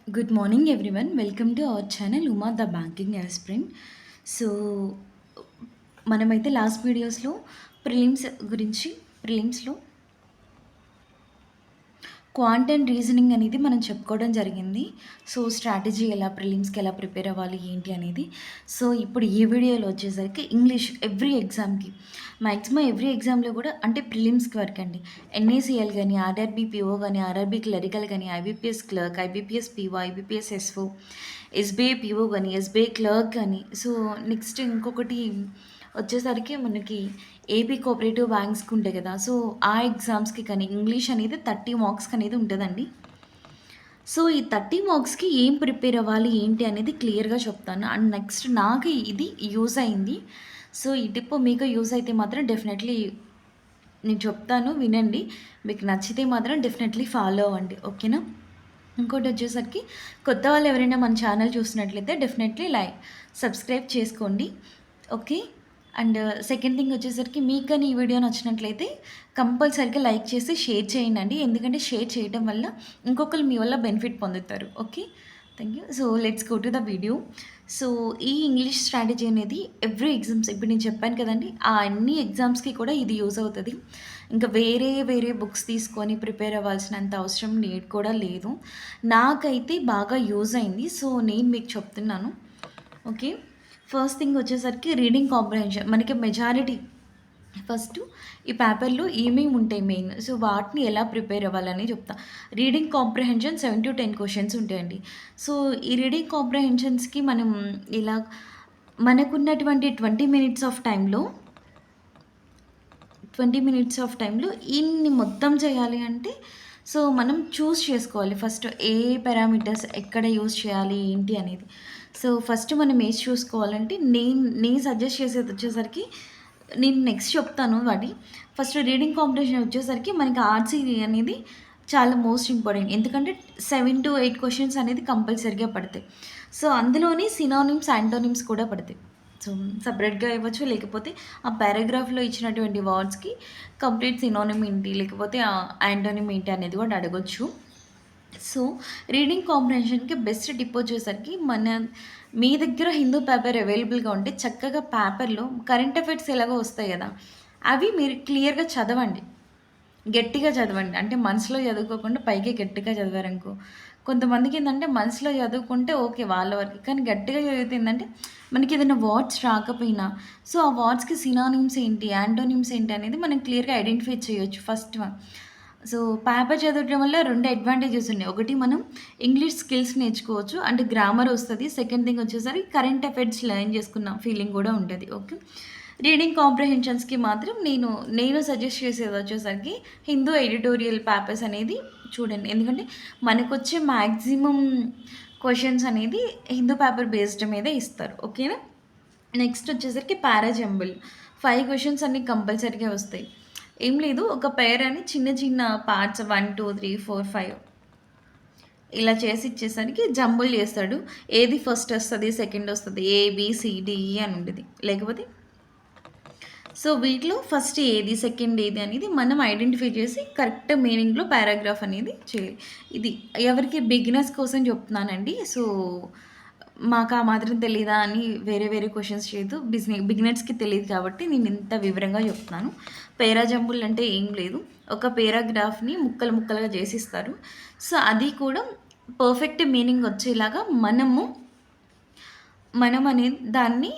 Good morning, everyone. Welcome to our channel, Uma the Banking Aspirant. So, మనమైతే last వీడియోస్లో prelims గురించి ప్రిలిమ్స్లో quant and reasoning అనేది మనం చెప్పుకోవడం జరిగింది. సో, స్ట్రాటజీ ఎలా ప్రిలిమ్స్‌కి ఎలా ప్రిపేర్ అవ్వాలి ఏంటి అనేది. సో, ఇప్పుడు ఈ వీడియోలో వచ్చేసరికి ఇంగ్లీష్ ఎవ్రీ ఎగ్జామ్‌కి మాక్సిమం ఎవ్రీ ఎగ్జామ్‌లో కూడా అంటే ప్రిలిమ్స్‌కి వరకండి. ఎన్ఏసీఎల్ గాని, ఆర్ఆర్‌బీ పీఓ గాని, ఆర్ఆర్‌బీ క్లరికల్ గాని, IBPS clerk, IBPS PO, IBPS SO, SBI PO గాని, ఎస్బీఐ క్లర్క్ గాని. సో, నెక్స్ట్ ఇంకొకటి వచ్చేసరికి మనకి ఏపీ కోఆపరేటివ్ బ్యాంక్స్‌కి ఉంటాయి కదా! సో, ఆ ఎగ్జామ్స్‌కి కానీ ఇంగ్లీష్ అనేది 30 మార్క్స్‌కి అనేది ఉంటదండి. సో, ఈ 30 మార్క్స్‌కి ఏం ప్రిపేర్ అవ్వాలి ఏంటి అనేది క్లియర్‌గా చెప్తాను. అండ్ నెక్స్ట్ నాకు ఇది యూజ్ అయింది. సో, ఈ టిప్ మీకు యూజ్ అయితే మాత్రం డెఫినెట్‌లీ నేను చెప్తాను వినండి. మీకు నచ్చితే మాత్రం డెఫినెట్‌లీ ఫాలో అవ్వండి. ఓకేనా? ఇంకోటొచ్చేసరికి కొత్త వాళ్ళు ఎవరైనా మన ఛానల్ చూసినట్లయితే డెఫినెట్‌లీ సబ్స్క్రైబ్ చేసుకోండి. ఓకే. అండ్ సెకండ్ థింగ్ వచ్చేసరికి మీకు గాని ఈ వీడియో నచ్చినట్లయితే కంపల్సరీగా లైక్ చేసి షేర్ చేయండండి. ఎందుకంటే షేర్ చేయడం వల్ల ఇంకొకళ్ళు మీ వల్ల బెనిఫిట్ పొందుతారు. Okay. Thank you. So, let's go to the video. So, ఈ ఇంగ్లీష్ స్ట్రాటజీ అనేది ఎవ్రీ ఎగ్జామ్స్ ఇప్పుడు నేను చెప్పాను కదండీ! ఆ అన్ని ఎగ్జామ్స్‌కి కూడా ఇది యూజ్ అవుతది. ఇంకా వేరే బుక్స్ తీసుకొని ప్రిపేర్ అవ్వాల్సినంత అవసరం need కూడా లేదు. నాకైతే బాగా యూజ్ అయింది. సో, నేను మీకు చెప్తున్నాను. ఓకే. ఫస్ట్ థింగ్ వచ్చేసరికి రీడింగ్ కాంప్రహెన్షన్. మనకి మెజారిటీ ఫస్టు ఈ పేపర్‌లో ఏమేమి ఉంటాయి మెయిన్. సో, వాటిని ఎలా ప్రిపేర్ అవ్వాలని చెప్తా. రీడింగ్ కాంప్రహెన్షన్ 7-10 క్వెషన్స్ ఉంటాయండి. సో, ఈ రీడింగ్ కాంప్రహెన్షన్స్‌కి మనం ఇలా మనకున్నటువంటి 20 మినిట్స్ ఆఫ్ టైంలో 20 మినిట్స్ ఆఫ్ టైంలో ఇన్ని మొత్తం చేయాలి అంటే, సో, మనం చూస్ చేసుకోవాలి. ఫస్ట్ ఏ పారామీటర్స్ ఎక్కడ యూజ్ చేయాలి ఏంటి అనేది. సో, ఫస్ట్ మనం ఏది చూసుకోవాలంటే నేను సజెస్ట్ చేసేది వచ్చేసరికి నేను నెక్స్ట్ చెప్తాను వాటి. ఫస్ట్ రీడింగ్ కాంపిటీషన్ వచ్చేసరికి మనకి ఆర్ట్సీ అనేది చాలా మోస్ట్ ఇంపార్టెంట్. ఎందుకంటే 7-8 క్వెషన్స్ అనేది కంపల్సరీగా పడతాయి. సో, అందులోని సినానిమ్స్, యాంటోనిమ్స్ కూడా పడతాయి. సో, సెపరేట్‌గా ఇవ్వచ్చు. లేకపోతే ఆ పారాగ్రాఫ్‌లో ఇచ్చినటువంటి వర్డ్స్‌కి కంప్లీట్ సినోనిమ్ ఏంటి, లేకపోతే యాంటోనిమ్ ఏంటి అనేది కూడా అడగొచ్చు. సో, రీడింగ్ కాంప్రహెన్షన్‌కి బెస్ట్ టిప్ వచ్చేసరికి మీ దగ్గర హిందూ పేపర్ అవైలబుల్‌గా ఉంటే చక్కగా పేపర్‌లో కరెంట్ అఫైర్స్ ఎలాగో వస్తాయి గదా! అవి మీరు క్లియర్‌గా చదవండి. గట్టిగా చదవండి. అంటే మనసులో చదువుకోకుండా పైకి గట్టిగా చదివారనుకో, కొంతమందికేందంటే మనసులో చదువుకుంటే ఓకే వాళ్ళ వరకే. కానీ గట్టిగా చదివితే ఏందంటే మనకేదైనా వర్డ్స్ రాకపోయినా, సో, ఆ వర్డ్స్‌కి సినానిమ్స్ ఏంటి, యాంటోనిమ్స్ ఏంటి అనేది మనం క్లియర్‌గా ఐడెంటిఫై చేయొచ్చు ఫస్ట్ వన్. సో, పేపర్ చదవడం వల్ల 2 అడ్వాంటేజెస్ ఉన్నాయి. ఒకటి మనం ఇంగ్లీష్ స్కిల్స్ నేర్చుకోవచ్చు. అంటే గ్రామర్ వస్తది. సెకండ్ థింగ్ వచ్చేసరికి కరెంట్ అఫైర్స్ లెర్న్ చేసుకున్న ఫీలింగ్ కూడా ఉంటది. ఓకే. రీడింగ్ కాంప్రహెన్షన్స్‌కి మాత్రం నేను సజెస్ట్ చేసేది వచ్చేసరికి హిందూ ఎడిటోరియల్ పేపర్స్ అనేది చూడండి. ఎందుకంటే మనకొచ్చే మాక్సిమం క్వెషన్స్ అనేది హిందూ పేపర్ బేస్డ్ మీదే ఇస్తారు. ఓకేనా? నెక్స్ట్ వచ్చేసరికి పారాజంబుల్. 5 క్వెషన్స్ అన్నీ కంపల్సరీగా వస్తాయి. ఏం లేదు ఒక పెయిర్ అని చిన్న చిన్న పార్ట్స్ 1, 2, 3, 4, 5 ఇలా చేసి ఇచ్చేసరికి జంబుల్ చేస్తాడు. ఏది ఫస్ట్ వస్తది, సెకండ్ వస్తది, ఏ, బి, సి, డి, ఈ అని ఉంటది. లేకపోతే సో, వీటిలో ఫస్ట్ ఏది, సెకండ్ ఏది అనేది మనం ఐడెంటిఫై చేసి కరెక్ట్ మీనింగ్‌లో పారాగ్రాఫ్ అనేది చేయాలి. ఇది ఎవరికి బిగినర్స్ కోసం చెప్తున్నానండి. సో, మాకు ఆ మాత్రం తెలీదా అని వేరే క్వెషన్స్ చేయొద్దు. బిగినర్స్‌కి తెలీదు కాబట్టి నేను ఇంత వివరంగా చెప్తున్నాను. పేరాజంబుల్ అంటే ఏం లేదు. ఒక పేరాగ్రాఫ్‌ని ముక్కలుగా చేసిస్తారు. సో, అది కూడా పర్ఫెక్ట్ మీనింగ్ వచ్చేలాగా మనం అనేది దాన్ని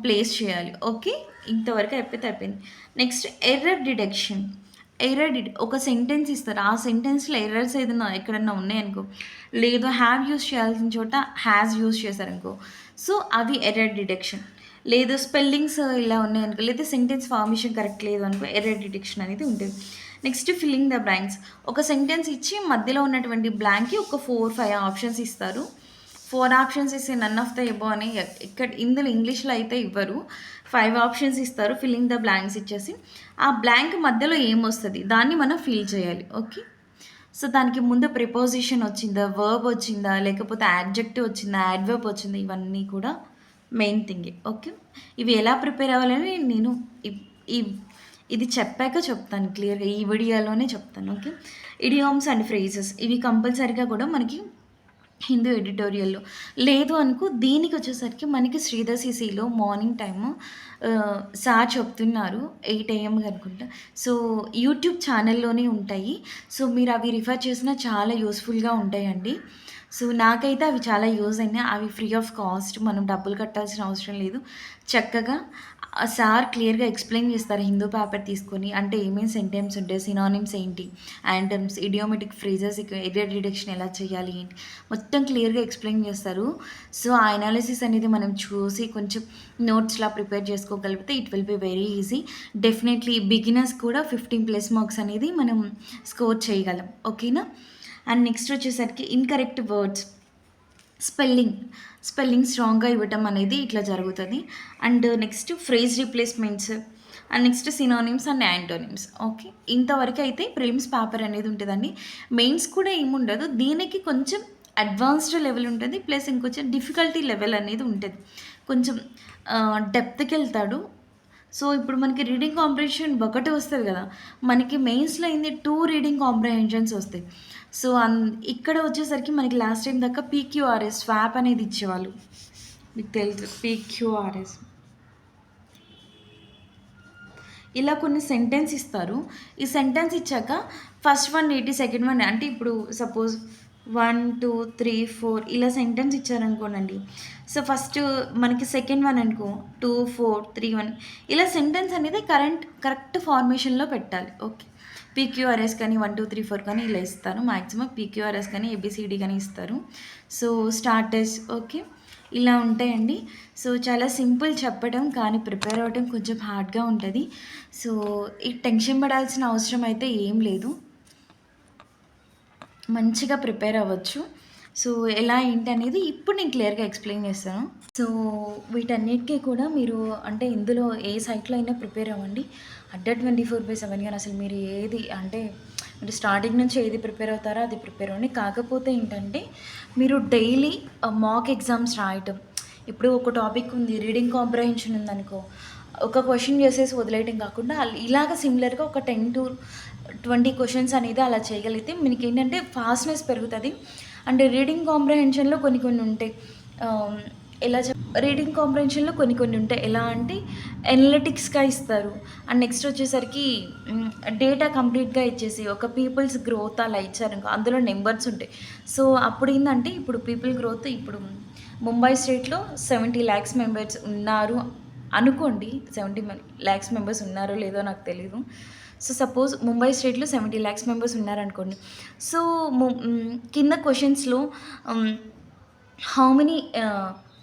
ప్లేస్ చేయాలి. ఓకే. ఇంతవరకు అయిపోతే అయిపోయింది. Next error detection. ఒక సెంటెన్స్ ఇస్తారు. ఆ సెంటెన్స్‌లో ఎర్రర్స్ ఏదైనా ఎక్కడన్నా ఉన్నాయనుకో, లేదు హ్యావ్ యూజ్ చేయాల్సిన చోట హ్యాస్ యూజ్ చేశారనుకో, సో, అవి ఎర్రర్ డిటెక్షన్. లేదు స్పెల్లింగ్స్ ఇలా ఉన్నాయనుకో, లేదా సెంటెన్స్ ఫార్మేషన్ కరెక్ట్ లేదు అనుకో, ఎర్రర్ డిటెక్షన్ అనేది ఉంటుంది. Next filling the blanks. ఒక సెంటెన్స్ ఇచ్చి మధ్యలో ఉన్నటువంటి బ్లాంక్‌కి ఒక 4, 5 ఆప్షన్స్ ఇస్తారు. 4 ఆప్షన్స్ ఇస్తే నన్ ఆఫ్ ద ఎబో అని ఇందులో ఇంగ్లీష్‌లో అయితే ఇవ్వరు. 5 ఆప్షన్స్ ఇస్తారు ఫిల్లింగ్ ద బ్లాంక్స్ ఇచ్చేసి. ఆ బ్లాంక్ మధ్యలో ఏమొస్తది దాన్ని మనం ఫిల్ చేయాలి. ఓకే. సో, దానికి ముందు ప్రిపోజిషన్ వచ్చిందా, వర్బ్ వచ్చిందా, లేకపోతే యాడ్జెక్టివ్ వచ్చిందా, యాడ్వర్బ్ వచ్చిందా ఇవన్నీ కూడా మెయిన్ థింగే. ఓకే. ఇవి ఎలా ప్రిపేర్ అవ్వాలని నేను ఇప్ ఇవ్ ఇది చెప్పాక చెప్తాను క్లియర్‌గా. ఈ వీడియోలోనే చెప్తాను. ఓకే. ఇడియోమ్స్ అండ్ ఫ్రేజెస్ ఇవి కంపల్సరీగా కూడా మనకి హిందూ ఎడిటోరియల్‌లో. లేదు అనుకో దీనికి వచ్చేసరికి మనకి శ్రీధర్ సీసీలో మార్నింగ్ టైము సార్ చెప్తున్నారు 8 ఏఎంకి అనుకుంటా. సో, యూట్యూబ్ ఛానల్‌లోనే ఉంటాయి. సో, మీరు అవి రిఫర్ చేసినా చాలా యూజ్‌ఫుల్‌గా ఉంటాయండి. సో, నాకైతే అవి చాలా యూజ్ అయినాయి. అవి ఫ్రీ ఆఫ్ కాస్ట్. మనం డబ్బులు కట్టాల్సిన అవసరం లేదు. చక్కగా సార్ క్లియర్‌గా ఎక్స్‌ప్లెయిన్ చేస్తారు హిందూ పేపర్ తీసుకొని. అంటే ఏమేం సెంటెన్స్ ఉంటాయి, సినానిమ్స్ ఏంటి, యాంటమ్స్, ఇడియోమెటిక్ ఫ్రేజెస్, ఎర్రర్ రిడక్షన్ ఎలా చేయాలి ఏంటి, మొత్తం క్లియర్‌గా ఎక్స్‌ప్లెయిన్ చేస్తారు. సో, ఆ అనాలిసిస్ అనేది మనం చూసి కొంచెం నోట్స్‌లా ప్రిపేర్ చేసుకోగలిగితే it will be very easy. డెఫినెట్‌లీ బిగినర్స్ కూడా 15+ మార్క్స్ అనేది మనం స్కోర్ చేయగలం. ఓకేనా? అండ్ నెక్స్ట్ వచ్చేసరికి ఇన్‌కరెక్ట్ వర్డ్స్, స్పెల్లింగ్ స్ట్రాంగ్‌గా ఇవ్వటం అనేది ఇట్లా జరుగుతది. And next phrase replacements, and next synonyms and antonyms. Okay. ఇంతవరకైతే ప్రిలిమ్స్ పేపర్ అనేది ఉంటదండి. మెయిన్స్ కూడా ఏముండదు. దీనికి కొంచెం అడ్వాన్స్డ్ లెవెల్ ఉంటది. ప్లస్ ఇంకొంచెం డిఫికల్టీ లెవెల్ అనేది ఉంటది. కొంచెం డెప్త్‌కెళ్తాడు. సో, ఇప్పుడు మనకి రీడింగ్ కాంప్రిహెన్షన్ ఒకటే వస్తది గదా! మనకి మెయిన్స్‌లో ఏంది 2 రీడింగ్ కాంప్రిహెన్షన్స్ వస్తాయి. సో, ఇక్కడ వచ్చేసరికి మనకి లాస్ట్ టైమ్ దాకా పీక్యూఆర్ఎస్ స్వాప్ అనేది ఇచ్చేవాళ్ళు. మీకు తెలుసు పీక్యూఆర్ఎస్. ఇలా కొన్ని సెంటెన్స్ ఇస్తారు. ఈ సెంటెన్స్ ఇచ్చాక ఫస్ట్ వన్ ఏంటి, సెకండ్ వన్ అంటే ఇప్పుడు సపోజ్ 1, 2, 3, 4 ఇలా సెంటెన్స్ ఇచ్చారనుకోనండి. సో, ఫస్ట్ మనకి సెకండ్ వన్ అనుకో 2, 4, 3, 1 ఇలా సెంటెన్స్ అనేది కరెక్ట్ ఫార్మేషన్‌లో పెట్టాలి. ఓకే. పీక్యూఆర్ఎస్ కానీ 1, 2, 3, 4 కానీ ఇలా ఇస్తారు. మాక్సిమం పీక్యూఆర్ఎస్ కానీ ఏబీసీడీ కానీ ఇస్తారు. So, starters okay. ఇలా ఉంటాయండి. సో, చాలా సింపుల్ చెప్పడం, కానీ ప్రిపేర్ అవ్వడం కొంచెం హార్డ్‌గా ఉంటది. సో, ఈ టెన్షన్ పడాల్సిన అవసరం అయితే ఏం లేదు. మంచిగా ప్రిపేర్ అవ్వచ్చు. సో, ఎలా ఏంటి అనేది ఇప్పుడు నేను క్లియర్‌గా ఎక్స్‌ప్లెయిన్ చేస్తాను. సో, వీటన్నిటికి కూడా మీరు అంటే ఇందులో ఏ సైట్‌లో అయినా ప్రిపేర్ అవ్వండి. అడ్డా 24/7 గాని అసలు మీరు ఏది అంటే మీరు స్టార్టింగ్ నుంచి ఏది ప్రిపేర్ అవుతారో అది ప్రిపేర్ అవ్వండి. కాకపోతే ఏంటంటే మీరు డైలీ మాక్ ఎగ్జామ్స్ రాయటం. ఇప్పుడు ఒక టాపిక్ ఉంది, రీడింగ్ కాంప్రహెన్షన్ ఉందనుకో, ఒక క్వెషన్ చేసేసి వదిలేయటం కాకుండా ఇలాగ సిమిలర్‌గా ఒక 10-20 క్వెషన్స్ అనేది అలా చేయగలిగితే మీకేంటంటే ఫాస్ట్‌నెస్ పెరుగుతది. అండ్ రీడింగ్ కాంప్రహెన్షన్‌లో కొన్ని ఉంటాయి. రీడింగ్ కాంప్రహెన్షన్‌లో కొన్ని ఉంటాయి. ఎలా అంటే అనలిటిక్స్‌గా ఇస్తారు. అండ్ నెక్స్ట్ వచ్చేసరికి డేటా కంప్లీట్‌గా ఇచ్చేసి ఒక పీపుల్స్ గ్రోత్ అలా ఇచ్చారనుకో, అందులో నంబర్స్ ఉంటాయి. సో, అప్పుడేందంటే ఇప్పుడు పీపుల్ గ్రోత్ ఇప్పుడు ముంబై స్టేట్‌లో 70 లాక్స్ మెంబర్స్ ఉన్నారు అనుకోండి. 70 లాక్స్ మెంబర్స్ ఉన్నారో లేదో నాకు తెలీదు. సో, సపోజ్ ముంబై స్టేట్‌లో 70 లాక్స్ మెంబర్స్ ఉన్నారనుకోండి. సో, కింద క్వెషన్స్‌లో hmm, how many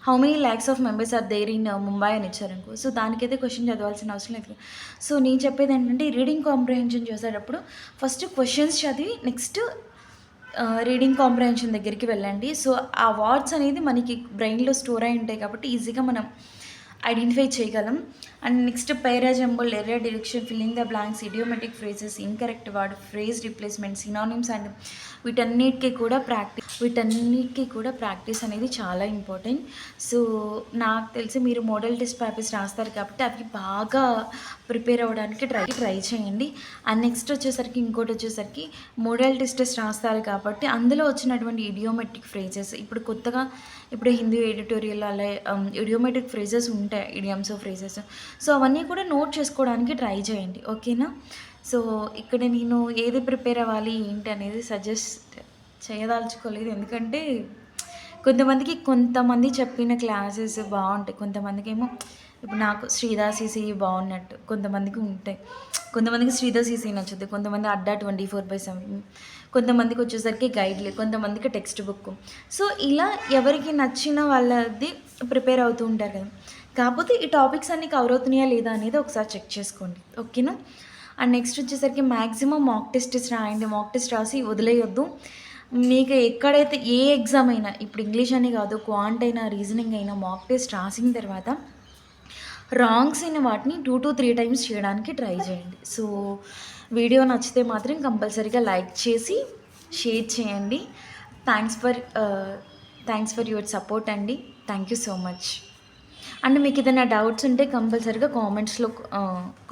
how many lakhs of members are there in Mumbai అని ఇచ్చారనుకో. సో, దానికైతే క్వెషన్ చదవాల్సిన అవసరం లేదు. సో, నేను చెప్పేదేంటంటే రీడింగ్ కాంప్రహెన్షన్ చేసేటప్పుడు ఫస్ట్ క్వెషన్స్ చదివి నెక్స్ట్ రీడింగ్ కాంప్రహెన్షన్ దగ్గరికి వెళ్ళండి. సో, ఆ వర్డ్స్ అనేది మనకి బ్రెయిన్‌లో స్టోర్ అయి ఉంటాయి కాబట్టి ఈజీగా మనం ఐడెంటిఫై చేయగలం. And next para jumble, error direction, filling the blanks, idiomatic phrases, incorrect word, phrase replacement, synonyms and వీటన్నిటికి కూడా ప్రాక్టీస్ అనేది చాలా ఇంపార్టెంట్. సో, నాకు తెలిసి మీరు మోడల్ టెస్ట్ పేపర్స్ రాస్తారు కాబట్టి అవి బాగా ప్రిపేర్ అవ్వడానికి ట్రై చేయండి. అండ్ నెక్స్ట్ వచ్చేసరికి ఇంకోటొచ్చేసరికి మోడల్ టెస్టెస్ రాస్తారు కాబట్టి అందులో వచ్చినటువంటి ఇడియోమెట్రిక్ ఫ్రేజెస్ ఇప్పుడు హిందీ ఎడిటోరియల్ అలా ఇడియోమెట్రిక్ ఫ్రేజెస్ ఉంటాయి. Idioms, phrases. సో, అవన్నీ కూడా నోట్ చేసుకోవడానికి ట్రై చేయండి. ఓకేనా? సో, ఇక్కడ నేను ఏది ప్రిపేర్ అవ్వాలి ఏంటి అనేది సజెస్ట్ చేయదలుచుకోలేదు. ఎందుకంటే కొంతమంది చెప్పిన క్లాసెస్ బావుంటాయి. కొంతమందికేమో ఇప్పుడు నాకు శ్రీధర్ సీసీ బావున్నట్టు కొంతమందికి ఉంటాయి. కొంతమందికి శ్రీధర్ సీసీ నచ్చుద్ది. కొంతమంది అడ్డా 24/7, కొంతమందికి వచ్చేసరికి గైడ్‌లు, కొంతమందికి టెక్స్ట్ బుక్. సో, ఇలా ఎవరికి నచ్చిన వాళ్ళది ప్రిపేర్ అవుతూ ఉంటారు కదా! కాకపోతే ఈ టాపిక్స్ అన్నీ కవర్ అవుతున్నాయా లేదా అనేది ఒకసారి చెక్ చేసుకోండి. ఓకేనా? అండ్ నెక్స్ట్ వచ్చేసరికి మ్యాక్సిమం మాక్ టెస్ట్స్ రాయండి. మాక్ టెస్ట్ రాసి వదిలేయొద్దు. మీకు ఎక్కడైతే ఏ ఎగ్జామ్ అయినా ఇప్పుడు ఇంగ్లీష్ అని కాదు, క్వాంట్ అయినా, రీజనింగ్ అయినా మాక్ టెస్ట్ రాసిన తర్వాత రాంగ్స్ అయిన వాటిని 2-3 టైమ్స్ చేయడానికి ట్రై చేయండి. సో, వీడియో నచ్చితే మాత్రం కంపల్సరీగా లైక్ చేసి షేర్ చేయండి. థ్యాంక్స్ ఫర్ యువర్ సపోర్ట్ అండి. Thank you so much. And మీకు ఏదైనా డౌట్స్ ఉంటే కంపల్సరీగా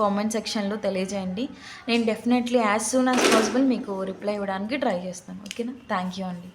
కామెంట్ సెక్షన్‌లో తెలియజేయండి. నేను definitely as soon as possible మీకు రిప్లై ఇవ్వడానికి ట్రై చేస్తాను. ఓకేనా? థ్యాంక్ యూ అండి.